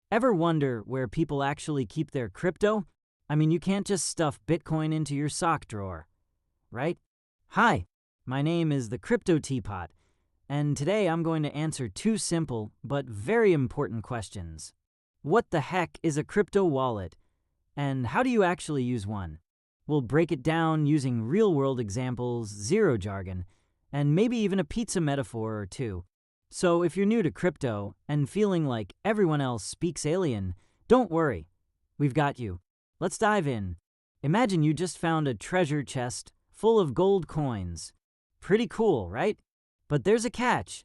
Ever wonder where people actually keep their crypto? I mean, you can't just stuff Bitcoin into your sock drawer, right? Hi, my name is the Crypto Teapot, and today I'm going to answer two simple but very important questions. What the heck is a crypto wallet, and how do you actually use one? We'll break it down using real-world examples, zero jargon, and maybe even a pizza metaphor or two. So if you're new to crypto and feeling like everyone else speaks alien, don't worry. We've got you. Let's dive in. Imagine you just found a treasure chest full of gold coins. Pretty cool, right? But there's a catch.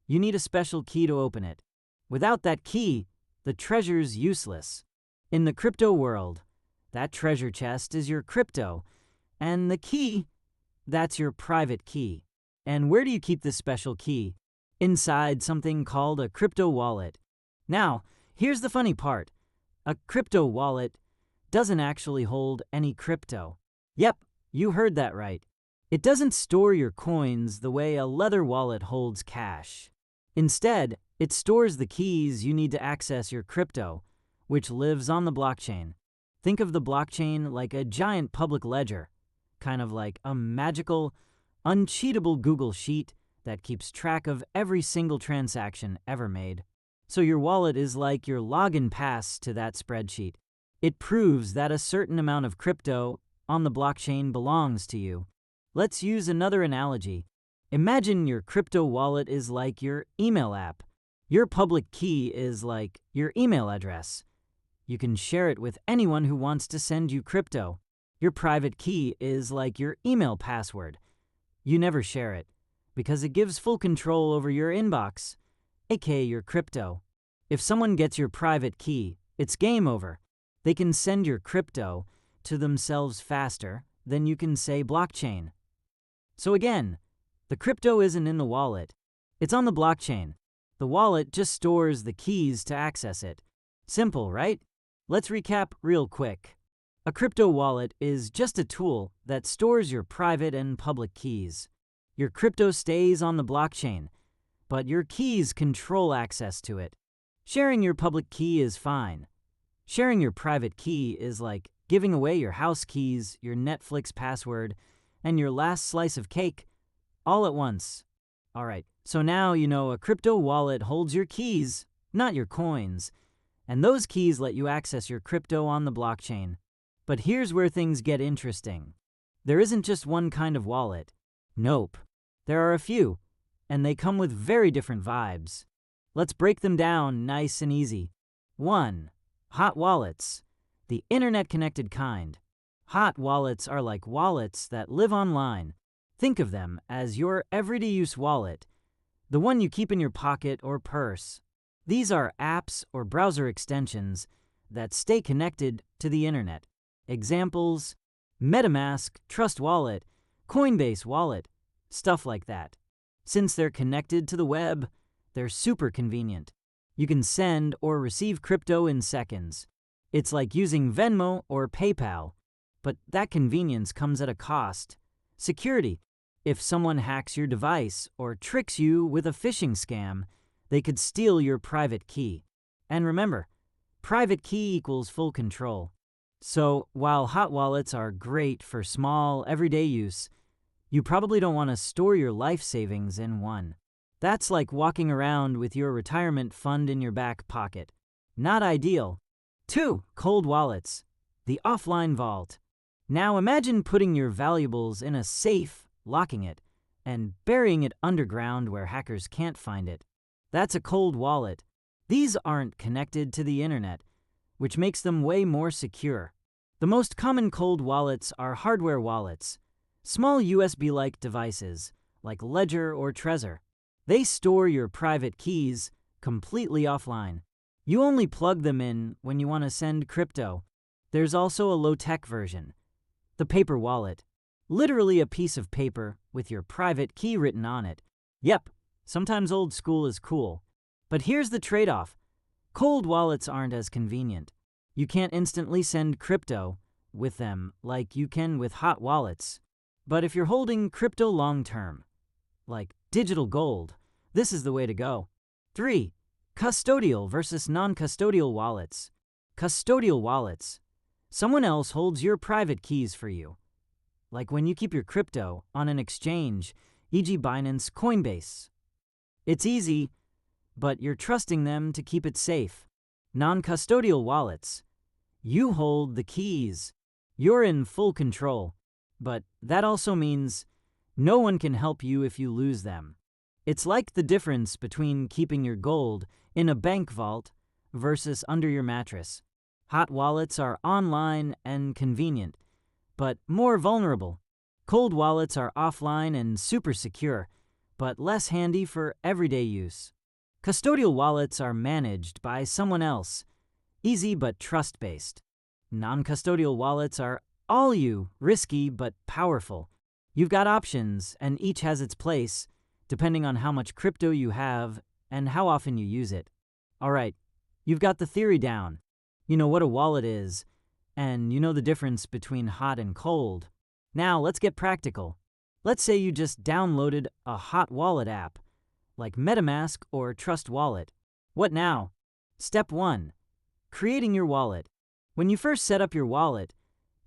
You need a special key to open it. Without that key, the treasure's useless. In the crypto world, that treasure chest is your crypto, and the key, that's your private key. And where do you keep this special key? Inside something called a crypto wallet. Now, here's the funny part. A crypto wallet doesn't actually hold any crypto. Yep, you heard that right. It doesn't store your coins the way a leather wallet holds cash. Instead, it stores the keys you need to access your crypto, which lives on the blockchain. Think of the blockchain like a giant public ledger, kind of like a magical, uncheatable Google Sheet that keeps track of every single transaction ever made. So your wallet is like your login pass to that spreadsheet. It proves that a certain amount of crypto on the blockchain belongs to you. Let's use another analogy. Imagine your crypto wallet is like your email app. Your public key is like your email address. You can share it with anyone who wants to send you crypto. Your private key is like your email password. You never share it, because it gives full control over your inbox, aka your crypto. If someone gets your private key, it's game over. They can send your crypto to themselves faster than you can say blockchain. So again, the crypto isn't in the wallet. It's on the blockchain. The wallet just stores the keys to access it. Simple, right? Let's recap real quick. A crypto wallet is just a tool that stores your private and public keys. Your crypto stays on the blockchain, but your keys control access to it. Sharing your public key is fine. Sharing your private key is like giving away your house keys, your Netflix password, and your last slice of cake all at once. All right, so now you know a crypto wallet holds your keys, not your coins, and those keys let you access your crypto on the blockchain. But here's where things get interesting. There isn't just one kind of wallet. Nope. There are a few, and they come with very different vibes. Let's break them down nice and easy. 1. Hot wallets. The internet-connected kind. Hot wallets are like wallets that live online. Think of them as your everyday-use wallet, the one you keep in your pocket or purse. These are apps or browser extensions that stay connected to the internet. Examples: MetaMask, Trust Wallet, Coinbase Wallet, stuff like that. Since they're connected to the web, they're super convenient. You can send or receive crypto in seconds. It's like using Venmo or PayPal, but that convenience comes at a cost. Security. If someone hacks your device or tricks you with a phishing scam, they could steal your private key. And remember, private key equals full control. So while hot wallets are great for small, everyday use, you probably don't want to store your life savings in one. That's like walking around with your retirement fund in your back pocket. Not ideal. 2. Cold wallets. The offline vault. Now imagine putting your valuables in a safe, locking it, and burying it underground where hackers can't find it. That's a cold wallet. These aren't connected to the internet, which makes them way more secure. The most common cold wallets are hardware wallets, small USB-like devices like Ledger or Trezor. They store your private keys completely offline. You only plug them in when you want to send crypto. There's also a low-tech version, the paper wallet. Literally a piece of paper with your private key written on it. Yep, sometimes old school is cool. But here's the trade-off. Cold wallets aren't as convenient. You can't instantly send crypto with them like you can with hot wallets. But if you're holding crypto long-term, like digital gold, this is the way to go. 3. Custodial versus non-custodial wallets. Custodial wallets. Someone else holds your private keys for you. Like when you keep your crypto on an exchange, e.g. Binance, Coinbase. It's easy, but you're trusting them to keep it safe. Non-custodial wallets. You hold the keys. You're in full control, but that also means no one can help you if you lose them. It's like the difference between keeping your gold in a bank vault versus under your mattress. Hot wallets are online and convenient, but more vulnerable. Cold wallets are offline and super secure, but less handy for everyday use. Custodial wallets are managed by someone else, easy but trust-based. Non-custodial wallets are all you, risky but powerful. You've got options, and each has its place, depending on how much crypto you have and how often you use it. All right, you've got the theory down. You know what a wallet is, and you know the difference between hot and cold. Now let's get practical. Let's say you just downloaded a hot wallet app, like MetaMask or Trust Wallet. What now? Step 1. Creating your wallet. When you first set up your wallet,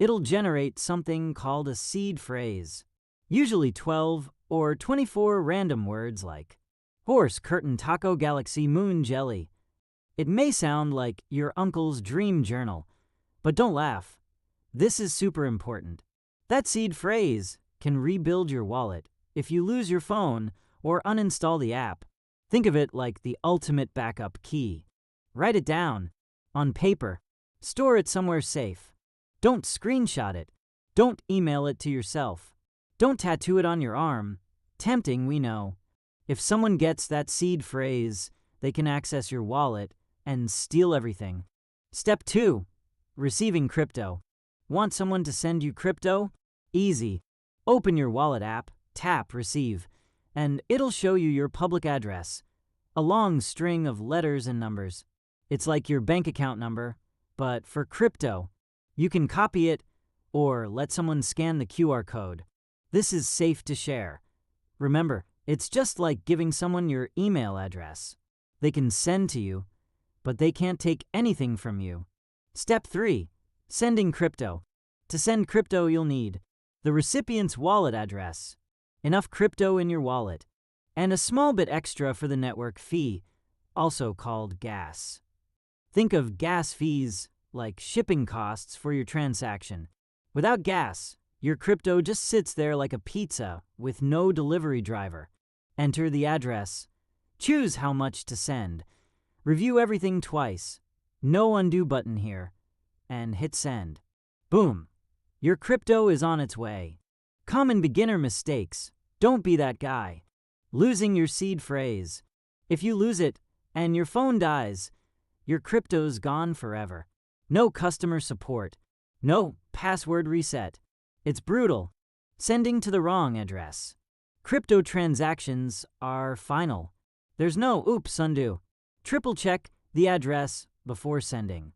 it'll generate something called a seed phrase, usually 12 or 24 random words like horse, curtain, taco, galaxy, moon, jelly. It may sound like your uncle's dream journal, but don't laugh. This is super important. That seed phrase can rebuild your wallet if you lose your phone or uninstall the app. Think of it like the ultimate backup key. Write it down on paper. Store it somewhere safe. Don't screenshot it. Don't email it to yourself. Don't tattoo it on your arm. Tempting, we know. If someone gets that seed phrase, they can access your wallet and steal everything. Step 2. Receiving crypto. Want someone to send you crypto? Easy. Open your wallet app, tap Receive, and it'll show you your public address, a long string of letters and numbers. It's like your bank account number, but for crypto. You can copy it or let someone scan the QR code. This is safe to share. Remember, it's just like giving someone your email address. They can send to you, but they can't take anything from you. Step 3. Sending crypto. To send crypto, you'll need the recipient's wallet address, enough crypto in your wallet, and a small bit extra for the network fee, also called gas. Think of gas fees like shipping costs for your transaction. Without gas, your crypto just sits there like a pizza with no delivery driver. Enter the address. Choose how much to send. Review everything twice. No undo button here. And hit send. Boom. Your crypto is on its way. Common beginner mistakes. Don't be that guy. Losing your seed phrase. If you lose it and your phone dies, your crypto's gone forever. No customer support. No password reset. It's brutal. Sending to the wrong address. Crypto transactions are final. There's no oops undo. Triple check the address before sending.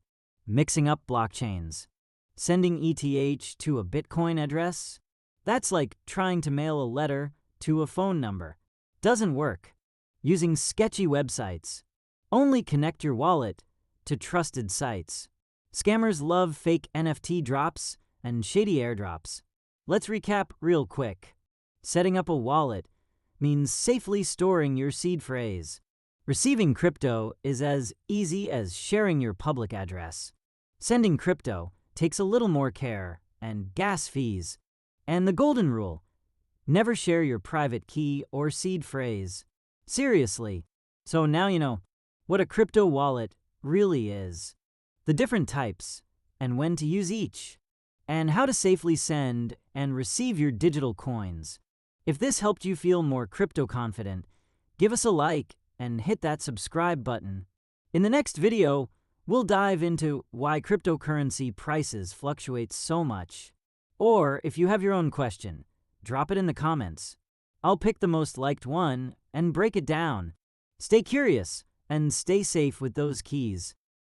Mixing up blockchains. Sending ETH to a Bitcoin address? That's like trying to mail a letter to a phone number. Doesn't work. Using sketchy websites. Only connect your wallet to trusted sites. Scammers love fake NFT drops and shady airdrops. Let's recap real quick. Setting up a wallet means safely storing your seed phrase. Receiving crypto is as easy as sharing your public address. Sending crypto takes a little more care and gas fees. And the golden rule: never share your private key or seed phrase. Seriously. So now you know what a crypto wallet really is, the different types, and when to use each, and how to safely send and receive your digital coins. If this helped you feel more crypto confident, give us a like and hit that subscribe button. In the next video, we'll dive into why cryptocurrency prices fluctuate so much. Or if you have your own question, drop it in the comments. I'll pick the most liked one and break it down. Stay curious and stay safe with those keys.